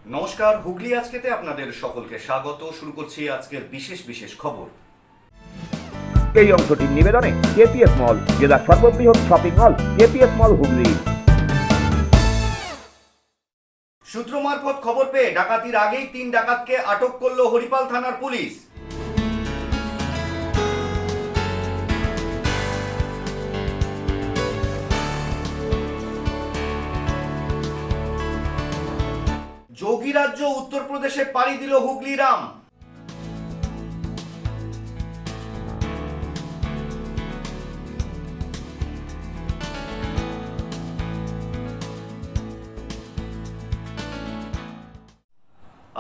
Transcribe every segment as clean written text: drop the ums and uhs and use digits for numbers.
নমস্কার, হুগলি আজকেতে আপনাদের সকলকে স্বাগত। শুরু করছি আজকের বিশেষ বিশেষ খবর। এই অংশটির নিবেদনে কেপিএস মল, জেলার সর্ববৃহৎ শপিং মল কেপিএস মল হুগলি। সূত্র মারফত খবর পেয়ে ডাকাতির আগেই 3 ডাকাতকে আটক করল হরিপাল থানার পুলিশ। যোগী রাজ্য উত্তরপ্রদেশে পাড়ি দিল হুগলি রাম।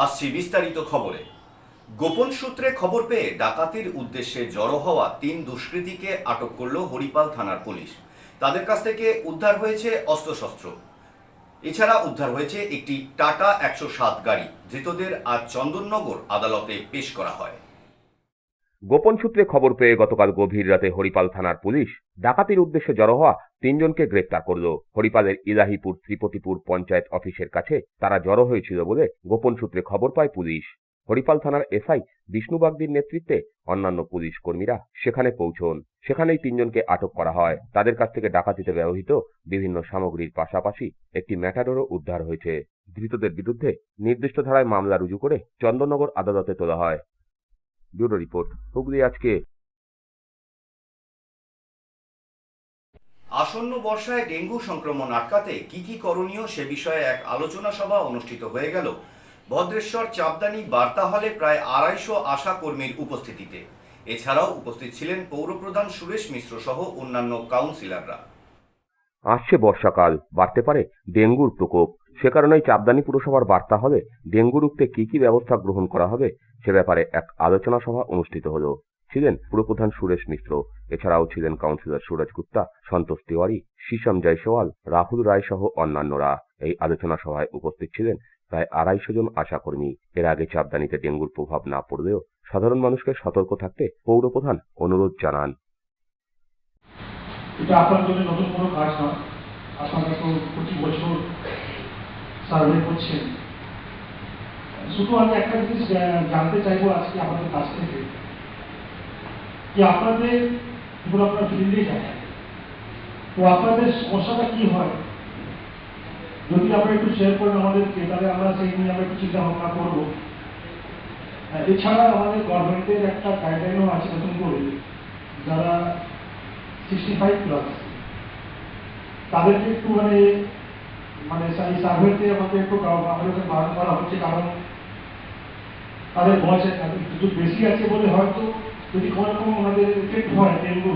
আসছি বিস্তারিত খবরে। গোপন সূত্রে খবর পেয়ে ডাকাতির উদ্দেশ্যে জড়ো হওয়া 3 দুষ্কৃতীকে আটক করল হরিপাল থানার পুলিশ। তাদের কাছ থেকে উদ্ধার হয়েছে অস্ত্রশস্ত্র। এছাড়া উদ্ধার হয়েছে একটি টাটা 107 গাড়ি। ধৃতদের আজ চন্দননগর আদালতে পেশ করা হয়। গোপন সূত্রে খবর পেয়ে গতকাল গভীর রাতে হরিপাল থানার পুলিশ ডাকাতির উদ্দেশ্যে জড়ো হওয়া 3 জনকে গ্রেপ্তার করল। হরিপালের ইলাহিপুর ত্রিপতিপুর পঞ্চায়েত অফিসের কাছে তারা জড়ো হয়েছিল বলে গোপন সূত্রে খবর পায় পুলিশ। হরিপাল থানার এসআই বিষ্ণু বাগদির নেতৃত্বে অন্যান্য পুলিশ কর্মীরা সেখানে পৌঁছন। সেখানেই 3 জনকে আটক করা হয়। তাদের কাছ থেকে ডাকাতিতে ব্যবহৃত বিভিন্ন সামগ্রীর পাশাপাশি একটি ম্যাটাডোরও উদ্ধার হয়েছে। ধৃতদের বিরুদ্ধে নির্দিষ্ট ধারায় মামলা রুজু করে চন্দননগর আদালতে তোলা হয়। ব্যুরো রিপোর্ট, হুগলি আজকে। আসন্ন বর্ষায় ডেঙ্গু সংক্রমণ আটকাতে কি করণীয় সে বিষয়ে এক আলোচনা সভা অনুষ্ঠিত হয়ে গেল ভদ্রেশ্বর চাপদানি বার্তা হলে প্রায় 250 আশা কর্মীর উপস্থিতিতে। এছাড়াও উপস্থিত ছিলেন পৌরপ্রধান সুরেশ মিশ্র সহ অন্যান্য কাউন্সিলররা। আসছে বর্ষাকাল, বাড়তে পারে ডেঙ্গুর প্রকোপ। সে কারণেই চাপদানি পুরসভার বার্তা হলে ডেঙ্গু রুখতে কি ব্যবস্থা গ্রহণ করা হবে সে ব্যাপারে এক আলোচনা সভা অনুষ্ঠিত হলো। ছিলেন পুরপ্রধান সুরেশ মিশ্র। এছাড়াও ছিলেন কাউন্সিলর সুরজ গুপ্তা, সন্তোষ তিওয়ারি, শিশম জয়সওয়াল, রাহুল রায় সহ অন্যান্যরা। এই আলোচনা সভায় উপস্থিত ছিলেন প্রায় 250 জন আশাকর্মী। এর আগে চাপদানিতে ডেঙ্গুর প্রভাব না পড়লেও সাধারণ মানুষকে সতর্ক থাকতে পৌরপ্রধান অনুরোধ জানান। এটা আপনার জন্য নতুন কোনো কাজ নয়। আপনারা তো প্রতি বছর সার্ভে করছেন। শুধু আমি একটা জিনিস জানতে চাইবো আজকে আমাদের কাছ থেকে, যে আপনাদের পুরো আপনার ফিল্ডে যায়, তো আপনাদের সমস্যাটা কি হয় যদি আপনারা একটু শেয়ার করেন আমাদেরকে, তাহলে আমরা সেই নিয়ে আমরা একটু চিন্তা ভাবনা করবো। এছাড়া আমাদের গভর্নমেন্টের একটা গাইডলাইনও আছে নতুন করে, যারা 65+ তাদেরকে একটু মানে এই সার্ভেতে আমাদের একটু আমাদের বারণ করা হচ্ছে, কারণ তাদের বয়স একটু বেশি আছে বলে হয়তো যদি কোনো রকম আমাদের এফেক্ট হয় ডেঙ্গু,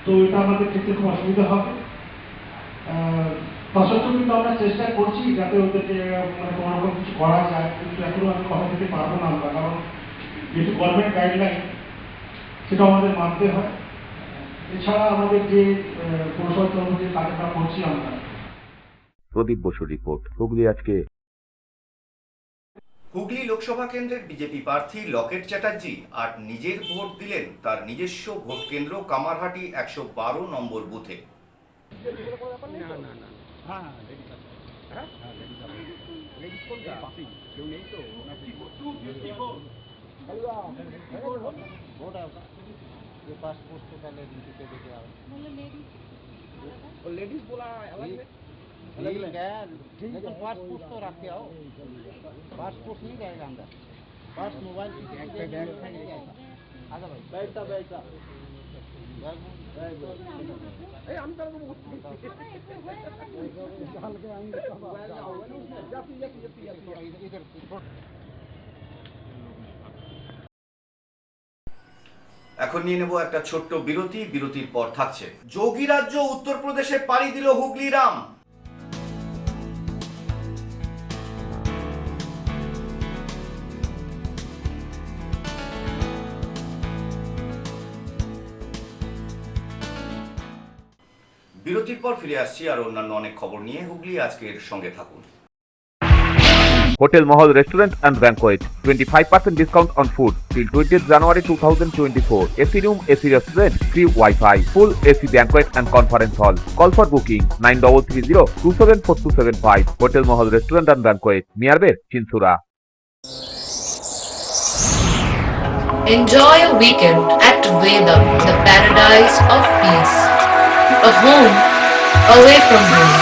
তো এটা আমাদের ক্ষেত্রে খুব অসুবিধা হবে। তা সত্ত্বেও কিন্তু আমরা চেষ্টা করছি যাতে ওদেরকে কোনো রকম কিছু করা যায়, কিন্তু এখনো আমি কথা দিতে পারবো না আমরা, কারণ যেহেতু গভর্নমেন্ট গাইডলাইন সেটা আমাদের মানতে হয়। এছাড়া আমাদের যে পৌরসভা তরফ যে কাজটা করছি আমরা। প্রদীপ বসুর রিপোর্ট, হুগলি আজকে। হুগলি লোকসভা কেন্দ্রের বিজেপি প্রার্থী লকেট চ্যাটার্জি আর নিজের ভোট দিলেন তার নিজস্ব ভোট কেন্দ্র কামারহাটি 112 নম্বর বুথে। लेडीज बोला अलग है, पासपोर्ट तो रख के आओ। पासपोर्ट नहीं रहेगा अंदर, पास मोबाइल आजा भाई बैठा बैठा এখন নিয়ে নেব একটা ছোট্ট বিরতি। বিরতির পর থাকছে যোগী রাজ্য উত্তরপ্রদেশে পাড়ি দিল হুগলি রাম। বিরতির পর ফিরে আসছি আর অন্যান্য অনেক খবর নিয়ে। হুগলি আজকের সঙ্গে থাকুন। Hotel Mahal Restaurant and Banquet. 25% discount on food till 20th January 2024. AC room, AC restaurant, free Wi-Fi, full AC banquet and conference hall. Call for booking 9330-274275. Hotel Mahal Restaurant and Banquet, Miarbet, Chinsura. Enjoy a weekend at Vedam, the paradise of peace. A home away from home.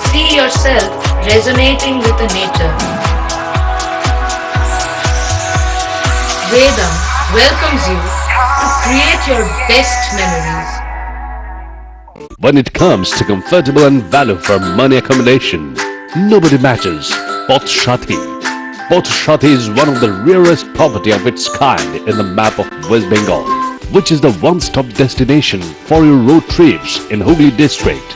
See yourself resonating with the nature. Vedam welcomes you to create your best memories. When it comes to comfortable and value for money accommodation, nobody matches Poth Shati. Poth Shati is one of the rarest property of its kind in the map of West Bengal, which is the one-stop destination for your road trips in Hooghly district.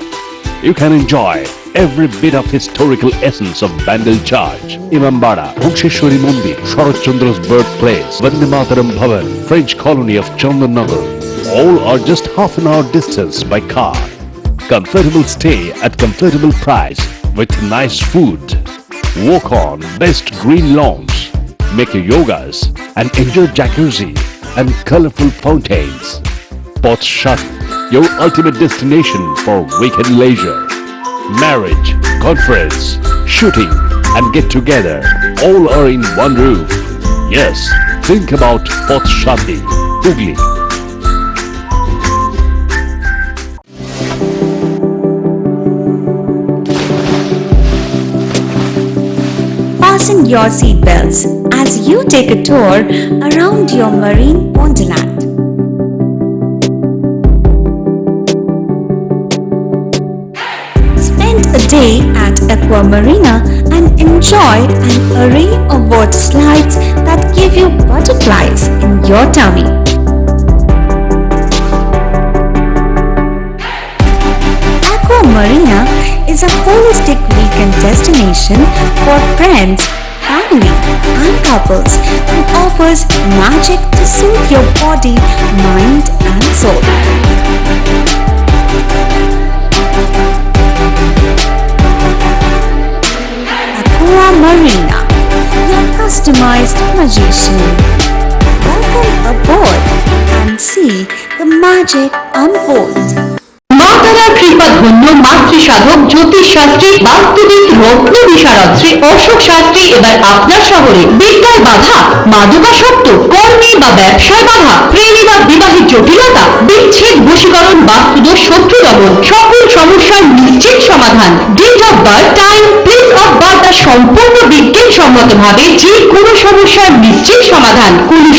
You can enjoy every bit of historical essence of Bandel Church, Imambara, Bhuksheshwari Mandir, Sharat Chandra's birthplace, Vande Mataram Bhavan, French colony of Chandannagar. All are just half an hour distance by car. Comfortable stay at comfortable price with nice food. Walk on best green lawns, make your yogas and enjoy jacuzzi and colorful fountains. Poth Shati, your ultimate destination for weekend leisure. Marriage, conference, shooting and get together all are in one roof. Yes, think about Poth Shati, Hooghly. Fasten your seatbelts as you take a tour around your marine wonderland. Spend a day at Aqua Marina and enjoy an array of water slides that give you butterflies in your tummy. Aqua Marina is a holistic weekend destination for friends, family and couples and offers magic to soothe your body, mind and soul. Aqua Marina, your customized magician. Welcome aboard and see the magic unfold. মা তারার কৃপা ধন্য মাতৃ সাধক জ্যোতিষ শাস্ত্রী বাস্তুবিদ রত্ন বিশারদ শ্রী অশোক শাস্ত্রী এবার আপনার শহরে বিদ্যায় বাধা, মাদকাসক্ত, কর্মে বা ব্যবসায় বাধা, প্রেমে বা বিবাহের জটিলতা, বিচ্ছেদ, বশীকরণ, বাস্তুদোষ, শত্রু দমন, সকল সমস্যার নিশ্চিত সমাধান। Date of birth, time, place of birth আর সম্পূর্ণ বিজ্ঞানসম্মত ভাবে যে কোনো সমস্যার নিশ্চিত সমাধান। কোনো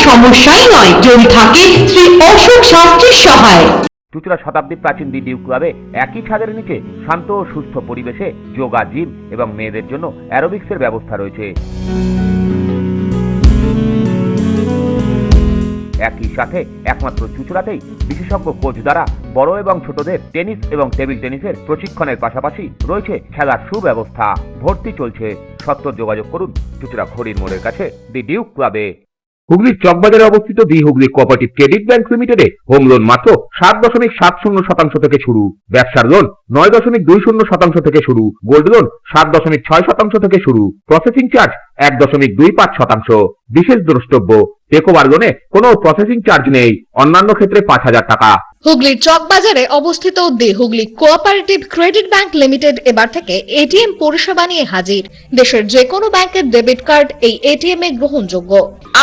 সমস্যাই নয় যদি থাকে শ্রী অশোক শাস্ত্রীর সহায়। চুঁচুড়া শতাব্দী প্রাচীন ডিডিউ ক্লাবে একই ছাদের নিচে শান্ত ও সুস্থ পরিবেশে যোগা, জিম এবং মেয়েদের জন্য অ্যারোবিক্সের ব্যবস্থা রয়েছে। একই সাথে একমাত্র চুঁচুড়াতেই বিশেষজ্ঞ কোচ দ্বারা বড় এবং ছোটদের টেনিস এবং টেবিল টেনিসের প্রশিক্ষণের পাশাপাশি রয়েছে খেলার সুব্যবস্থা। ভর্তি চলছে, সত্বর যোগাযোগ করুন চুঁচুড়া ঘড়ির মোড়ের কাছে দি ডিউক ক্লাবে। হুগলির চকবাজারে অবস্থিত the Hooghly cooperative credit bank লিমিটেডে হোম লোন মাত্র 7.70% থেকে শুরু, ব্যবসার লোন 9.20% থেকে শুরু, গোল্ড লোন 7.6% থেকে শুরু, প্রসেসিং চার্জ 1.25%। বিশেষ দ্রষ্টব্য, টেকওভার লোনে কোনো প্রসেসিং চার্জ নেই, অন্যান্য ক্ষেত্রে 5,000 টাকা। হুগলির চকবাজারে অবস্থিত the Hooghly cooperative credit bank limited এবার থেকে এটিএম পরিষেবা নিয়ে হাজির। দেশের যে কোনো ব্যাংকের ডেবিট কার্ড এই এটিএম এ গ্রহণযোগ্য।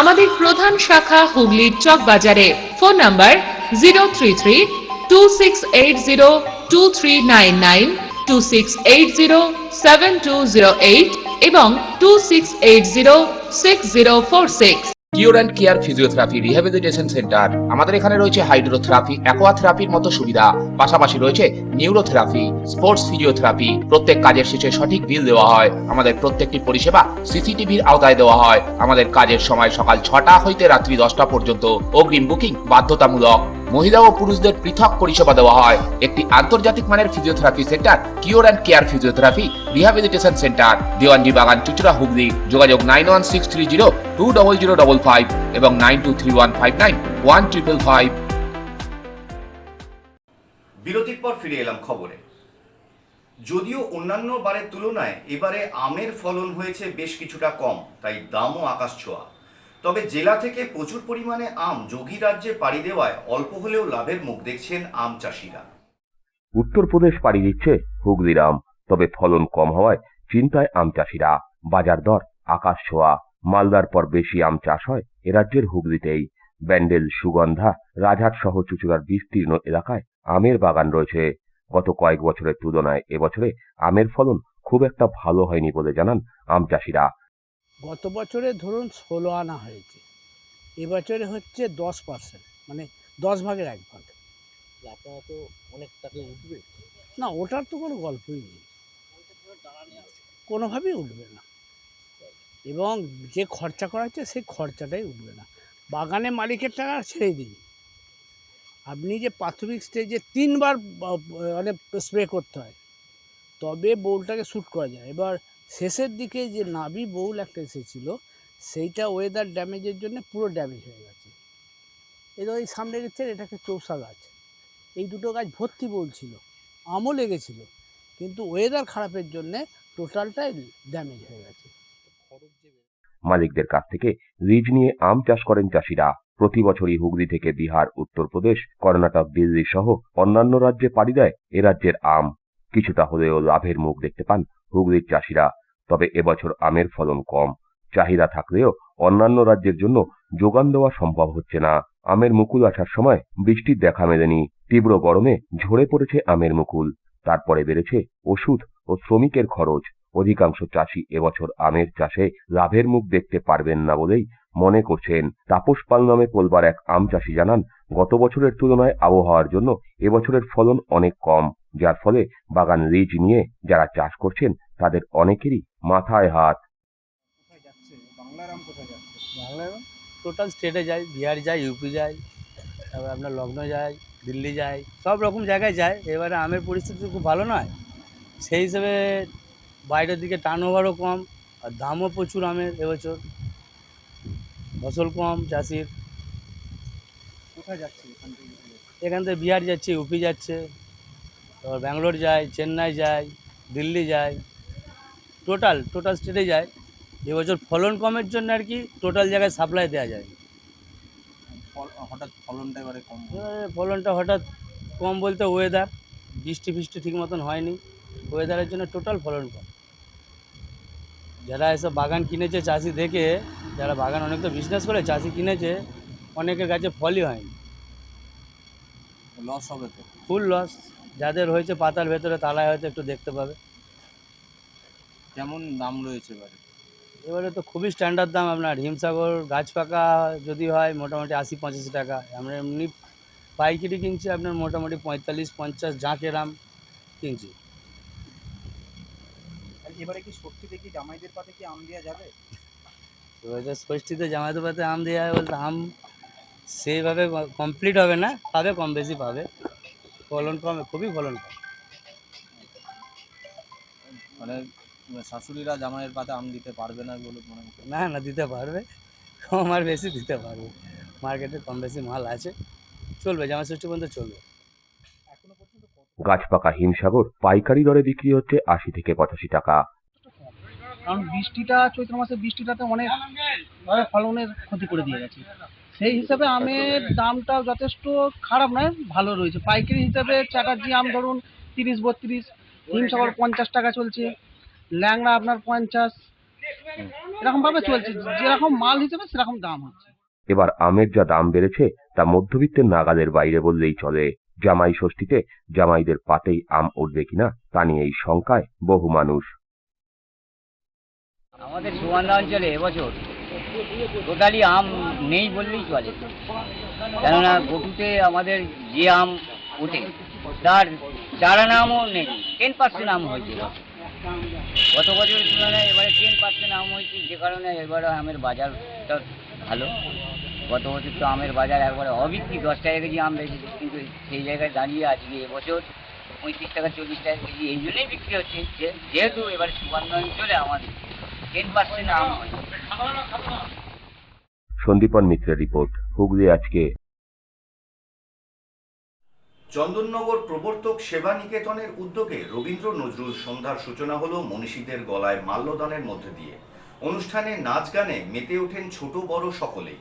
আমাদের প্রধান শাখা হুগলির চকবাজারে। ফোন নাম্বার 033-2680-2399, 2680-7208 এবং 2680-6046। Cure and care physiotherapy rehabilitation centre. আমাদের এখানে রয়েছে হাইড্রোথেরাপি, অ্যাকোয়াথেরাপির মতো সুবিধা, পাশাপাশি রয়েছে নিউরোথেরাপি, স্পোর্টস ফিজিওথেরাপি। প্রত্যেক কাজের শেষে সঠিক বিল দেওয়া হয়। আমাদের প্রত্যেকটি পরিষেবা সিসিটিভির আওতায় দেওয়া হয়। আমাদের কাজের সময় সকাল 6টা হইতে রাত্রি 10টা পর্যন্ত। অগ্রিম বুকিং বাধ্যতামূলক। মহিলা ও পুরুষদের পৃথক পরিষেবা দেওয়া হয়। একটি আন্তর্জাতিক মানের physiotherapy centre cure and care physiotherapy rehabilitation centre, Dewanji বাগান, চুঁচুড়া, হুগলি। যোগাযোগ 9163020055 এবং 9231591555। বিরতির পর ফিরে এলাম খবরে। যদিও অন্যান্য বারের তুলনায় এবারে আমের ফলন হয়েছে বেশ কিছুটা কম, তাই দামও আকাশ ছোঁয়া। তবে জেলা থেকে প্রচুর পরিমাণে আম যোগী রাজ্যে পাড়ি দেওয়ায় অল্প হলেও লাভের মুখ দেখছেন আম চাষিরা। উত্তরপ্রদেশ পাড়ি দিচ্ছে হুগলির আম, তবে ফলন কম হওয়ায় চিন্তায় আম চাষিরা। বাজার দর আকাশ ছোঁয়া। মালদার পর বেশি আম চাষ হয় এ রাজ্যের হুগলিতেই। ব্যান্ডেল, সুগন্ধা, রাজহাট সহ চুঁচুড়ার বিস্তীর্ণ এলাকায় আমের বাগান রয়েছে। গত কয়েক বছরের তুলনায় এবছরে আমের ফলন খুব একটা ভালো হয়নি বলে জানান আম চাষিরা। গত বছরে ধরুন 16 আনা হয়েছে, এবছরে হচ্ছে 10%, মানে 10 ভাগের 1 ভাগ। আপনারা তো অনেক টাকা উঠবে না, ওটার তো কোনো গল্পই নেই, কোনোভাবেই উঠবে না। এবং যে খরচা করা হচ্ছে সেই খরচাটাই উঠবে না। বাগানে মালিকের টাকা ছেড়ে দিন, আপনি যে প্রাথমিক স্টেজে 3 বার মানে স্প্রে করতে হয়, তবে বউলটাকে শ্যুট করা যায়। এবার শেষের দিকে যে নাবি বউল একটা এসেছিল, সেইটা ওয়েদার ড্যামেজের জন্য পুরো ড্যামেজ হয়ে গেছে। এবার ওই সামনে দেখছেন, এটাকে চৌসা গাছ, এই দুটো গাছ ভর্তি বউল ছিল, আমও লেগেছিল, কিন্তু ওয়েদার খারাপের জন্যে টোটালটাই ড্যামেজ হয়ে গেছে। মালিকদের কাছ থেকে লিজ নিয়ে আম চাষ করেন চাষিরা। প্রতি বছরই হুগলি থেকে বিহার, উত্তরপ্রদেশ, কর্ণাটক, দিল্লি সহ অন্যান্য রাজ্যে পাড়ি দেয় এ রাজ্যের আম। কিছুটা হলেও লাভের মুখ দেখতে পান হুগলির চাষিরা। তবে এবছর আমের ফলন কম। চাহিদা থাকলেও অন্যান্য রাজ্যের জন্য যোগান দেওয়া সম্ভব হচ্ছে না। আমের মুকুল আসার সময় বৃষ্টির দেখা মেলেনি। তীব্র গরমে ঝরে পড়েছে আমের মুকুল। তারপরে বেড়েছে ওষুধ ও শ্রমিকের খরচ। অধিকাংশ চাষি এবছর আমের চাষে লাভের মুখ দেখতে পারবেন না বলেই মনে করছেন। তাপস পাল নামে পোলবার এক আম চাষি জানান, গত বছরের তুলনায় আবহাওয়ার জন্য এবছরের ফলন অনেক কম, যার ফলে বাগান লিজ নিয়ে যারা চাষ করছেন তাদের অনেকেরই মাথায় হাত। বাংলার টোটাল স্টেটে যায়, বিহার যায়, ইউপি যায়, তারপরে আপনার লখনৌ যায়, দিল্লি যায়, সব রকম জায়গায় যায়। এবারে আমের পরিস্থিতি খুব ভালো নয়, সেই হিসেবে বাইরের দিকে টার্নওভারও কম, আর দামও প্রচুর আমের এবছর, ফসল কম চাষির। কোথায় যাচ্ছে এখান থেকে? বিহার যাচ্ছে, ইউপি যাচ্ছে, তারপর ব্যাঙ্গালোর যায়, চেন্নাই যায়, দিল্লি যায়, টোটাল স্টেটে যায়। এবছর ফলন কমের জন্য আর কি টোটাল জায়গায় সাপ্লাই দেওয়া যায়। হঠাৎ ফলনটা এবারে কম, ফলনটা হঠাৎ কম বলতে ওয়েদার, বৃষ্টি ঠিক মতন হয়নি, ওয়েদারের জন্য টোটাল ফলন কম। যারা এসব বাগান কিনেছে চাষি দেখে, যারা বাগান অনেক তো বিজনেস করে, চাষি কিনেছে, অনেকের কাছে ফলই হয়নি, লস হবে তো, ফুল লস। যাদের হয়েছে পাতার ভেতরে তারাই হয়তো একটু দেখতে পাবে। কেমন দাম রয়েছে এবারে? এবারে তো খুবই স্ট্যান্ডার্ড দাম। আপনার হিমসাগর গাছ পাকা যদি হয় মোটামুটি 80-85 টাকা, আমরা এমনি পাইকারি কিনছি আপনার মোটামুটি 45-50 জাঁকের আম কিনছি। এবারে কি ষষ্ঠীতে কি জামাইদের পাতে কি আম দেওয়া যাবে? এবার ষষ্ঠীতে জামাইদের পাতে আম দেওয়া হয় বলতে আম সেইভাবে কমপ্লিট হবে না, পাবে কম বেশি পাবে, ফলন কম, খুবই ফলন কম। মানে শাশুড়িরা জামাইয়ের পাতে আম দিতে পারবে না বলে মনে হচ্ছে? না দিতে পারবে, কম আর বেশি দিতে পারবে, মার্কেটে কম বেশি মাল আছে, চলবে, জামাই ষষ্ঠী পর্যন্ত চলবে। গাছ পাকা হিমসাগর পাইকারি দরে বিক্রি হচ্ছে 80 থেকে 85 টাকা। কারণ চৈত্র মাসের বৃষ্টিটাতে অনেকভাবে ফলনের ক্ষতি করে দিয়ে গেছে। সেই হিসাবে আমের দামটা যথেষ্ট খারাপ নয়, ভালো রয়েছে। পাইকারি হিসাবে চ্যাটার্জি আম ধরুন 30-32, হিমসাগর 50 টাকা চলছে, ল্যাংড়া আপনার 50, এরকমভাবে চলছে। যেরকম মাল হিসেবে সেরকম দাম হচ্ছে। এবার আমের যা দাম বেড়েছে তা মধ্যবিত্তের নাগালের বাইরে বললেই চলে। জামাই ষষ্ঠীতে জামাইদের পাতেই আম উঠবে কিনা তা নিয়েই শঙ্কায় বহু মানুষ। আমাদের সুগন্ধা অঞ্চলে এবছর টোটালি আম নেই বললেই চলে, কেননা গটুতে আমাদের যে আম ওঠে তার 4 আনা আমও নেই, 10% আম হয়েছে। গত বছরের তুলনায় এবারে 10% আম হয়েছে, যে কারণে এবারে আমের বাজারটা ভালো। গত বছর তো আমের বাজার একবারে অবিক্রি, 10 টাকা কেজি আম বেশি, কিন্তু সেই জায়গায় দাঁড়িয়ে আজকে এবছর 35 টাকা 40 টাকা কেজি এই জন্যই বিক্রি হচ্ছে, যেহেতু এবারে সুগন্ধা অঞ্চলে আমাদের 10% আম হয়। সন্দীপন মিত্রের রিপোর্ট, হুগলি আজকে। চন্দননগর প্রবর্তক সেবা নিকেতনের উদ্যোগে রবীন্দ্র নজরুল সন্ধ্যার সূচনা হলো মনীষীদের গলায় মাল্যদানের মধ্যে দিয়ে। অনুষ্ঠানে নাচ গানে মেতে ওঠেন ছোট বড় সকলেই।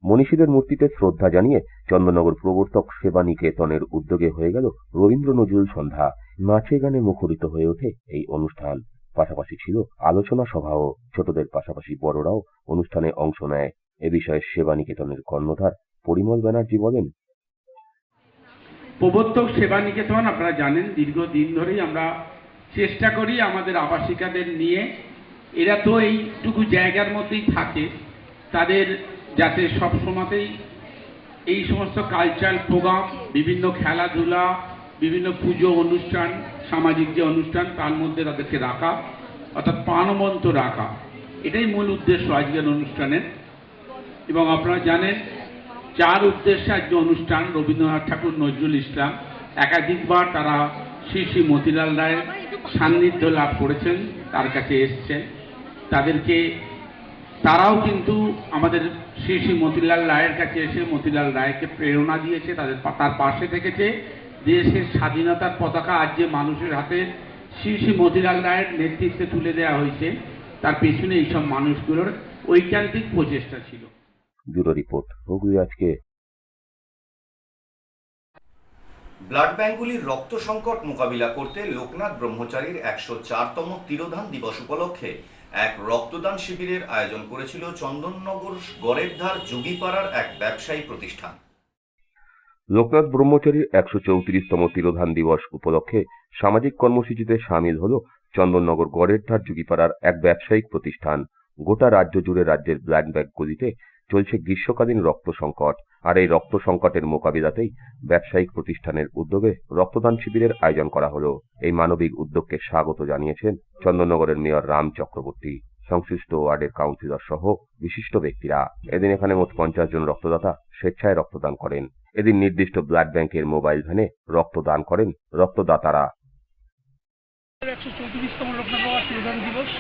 মনীষীদের মূর্তিতে শ্রদ্ধা জানিয়ে চন্দননগর প্রবর্তক সেবা নিকেতনের উদ্যোগে হয়ে গেল রবীন্দ্র নজরুল সন্ধ্যা। নাচে গানে মুখরিত হয়ে ওঠে এই অনুষ্ঠান। পাশাপাশি ছিল আলোচনা সভাও। ছোটদের পাশাপাশি বড়রাও অনুষ্ঠানে অংশ নেয়। এ বিষয়ে সেবা নিকেতনের কর্ণধার পরিমল ব্যানার্জি বলেন, প্রবর্তক সেবা নিকেতন আপনারা জানেন দীর্ঘদিন ধরেই আমরা চেষ্টা করি আমাদের আবাসিকাদের নিয়ে, এরা তো এইটুকু জায়গার মধ্যেই থাকে, তাদের যাতে সব সময়তেই এই সমস্ত কালচারাল প্রোগ্রাম, বিভিন্ন খেলাধুলা, বিভিন্ন পুজো অনুষ্ঠান, সামাজিক যে অনুষ্ঠান তার মধ্যে তাদেরকে রাখা, অর্থাৎ প্রাণবন্ত রাখা, এটাই মূল উদ্দেশ্য আজকের অনুষ্ঠানের। এবং আপনারা জানেন 4 উদ্দেশ্যে আজকে অনুষ্ঠান। রবীন্দ্রনাথ ঠাকুর, নজরুল ইসলাম একাধিকবার তারা শ্রী শ্রী মতিলাল রায়ের সান্নিধ্য লাভ করেছেন, তার কাছে এসছেন। তারাও কিন্তু আমাদের শ্রী শ্রী মতিলাল রায়ের কাছে এসে মতিলাল রায়কে প্রেরণা দিয়েছে, তার পাশে থেকেছে। দেশের স্বাধীনতার পতাকা আজ যে মানুষের হাতে শ্রী শ্রী মতিলাল রায়ের নেতৃত্বে তুলে দেওয়া হয়েছে, তার পেছনে এইসব মানুষগুলোর ঐকান্তিক প্রচেষ্টা ছিল। ব্যুরো রিপোর্ট, হুগলি আজকে। ব্লাড ব্যাঙ্কগুলির রক্ত সংকট মোকাবিলা করতে লোকনাথ ব্রহ্মচারীর 104তম তিরোধান দিবস উপলক্ষে এক রক্তদান শিবিরের আয়োজন করেছিল চন্দননগর গড়ের ধার যুগীপাড়ার এক ব্যবসায়ী প্রতিষ্ঠান। লোকনাথ ব্রহ্মচারীর 134তম তিরোধান দিবস উপলক্ষে সামাজিক কর্মসূচিতে সামিল হল চন্দননগর গড়ের ধার যুগীপাড়ার এক ব্যবসায়িক প্রতিষ্ঠান। গোটা রাজ্য জুড়ে রাজ্যের ব্লাড ব্যাঙ্কগুলিতে চলছে গ্রীষ্মকালীন রক্ত সংকট, আর এই রক্ত সংকটের মোকাবিলাতেই ব্যবসায়িক প্রতিষ্ঠানের উদ্যোগে রক্তদান শিবিরের আয়োজন করা হলো। এই মানবিক উদ্যোগকে স্বাগত জানিয়েছেন চন্দননগরের মেয়র রাম চক্রবর্তী, সংশ্লিষ্ট ওয়ার্ডের কাউন্সিলর সহ বিশিষ্ট ব্যক্তিরা। এদিন এখানে মোট 50 জন রক্তদাতা স্বেচ্ছায় রক্তদান করেন। এদিন নির্দিষ্ট ব্লাড ব্যাংকের মোবাইল ভ্যানে রক্তদান করেন রক্তদাতারা। 134তম লোকনাথ বাবার তিরোধান দিবস,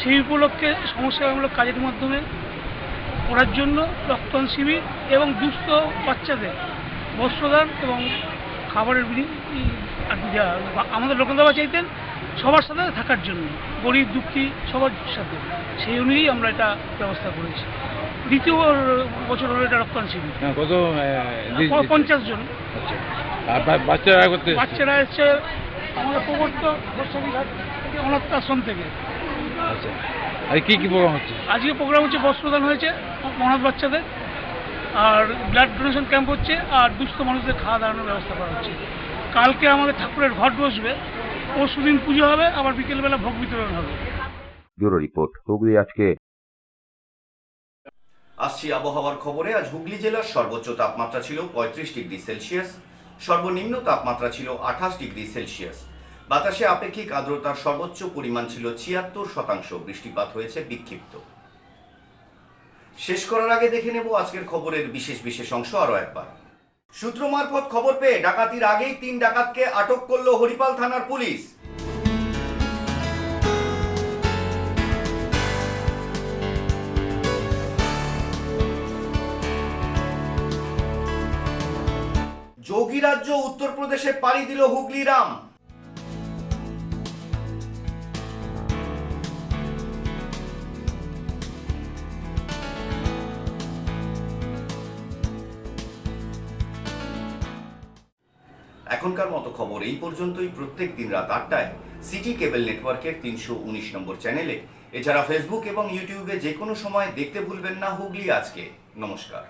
সেই উপলক্ষে সমাজসেবামূলক কাজের মাধ্যমে করার জন্য রক্তদান শিবির এবং দুস্থ বাচ্চাদের বস্ত্রদান এবং খাবারের আমাদের লোকনাথ বাবা চাইতেন সবার সাথে থাকার জন্য, গরিব দুঃখী সবার সাথে, সেই অনুযায়ী আমরা এটা ব্যবস্থা করেছি। দ্বিতীয় বছর হলো এটা রক্তদান শিবির। কত? 50 জন। বাচ্চারা এসছে আমাদের প্রবর্তক অনাথ আশ্রম থেকে। আচ্ছা, আর কি প্রোগ্রাম হচ্ছে? আজকে প্রোগ্রাম হচ্ছে বস্ত্রদান হয়েছে অনাথ বাচ্চাদের, আর ব্লাড ডোনেশন ক্যাম্প হচ্ছে, আর দুস্থ মানুষদের খাওয়া দাওয়ানোর ব্যবস্থা করা হচ্ছে। কালকে আমাদের ঠাকুরের ঘট বসবে, পরশুদিন পুজো হবে, আবার বিকেলবেলা ভোগ বিতরণ হবে। ব্যুরো রিপোর্ট, হুগলি আজকে। আসছি আবহাওয়ার খবরে। আজ হুগলি জেলার সর্বোচ্চ তাপমাত্রা ছিল 35 ডিগ্রি সেলসিয়াস, সর্বনিম্ন তাপমাত্রা ছিল 28 ডিগ্রি সেলসিয়াস। বাতাসে আপেক্ষিক আর্দ্রতার সর্বোচ্চ পরিমাণ ছিল 76%। বৃষ্টিপাত হয়েছে বিক্ষিপ্ত। শেষ করার আগে দেখে নেব আজকের খবরের বিশেষ অংশ আরো একবার। সূত্র মারফত খবর পেয়ে ডাকাতির আগেই 3 ডাকাতকে আটক করল হরিপাল থানার পুলিশ। যোগী রাজ্য উত্তরপ্রদেশে পাড়ি দিল হুগলি রাম। এখনকার মতো খবর এই পর্যন্তই। প্রত্যেক দিন রাত 8টায় সিটি কেবল নেটওয়ার্কের 319 নম্বর চ্যানেলে, এছাড়া ফেসবুক এবং ইউটিউবে যে কোনো সময় দেখতে ভুলবেন না হুগলি আজকে। নমস্কার।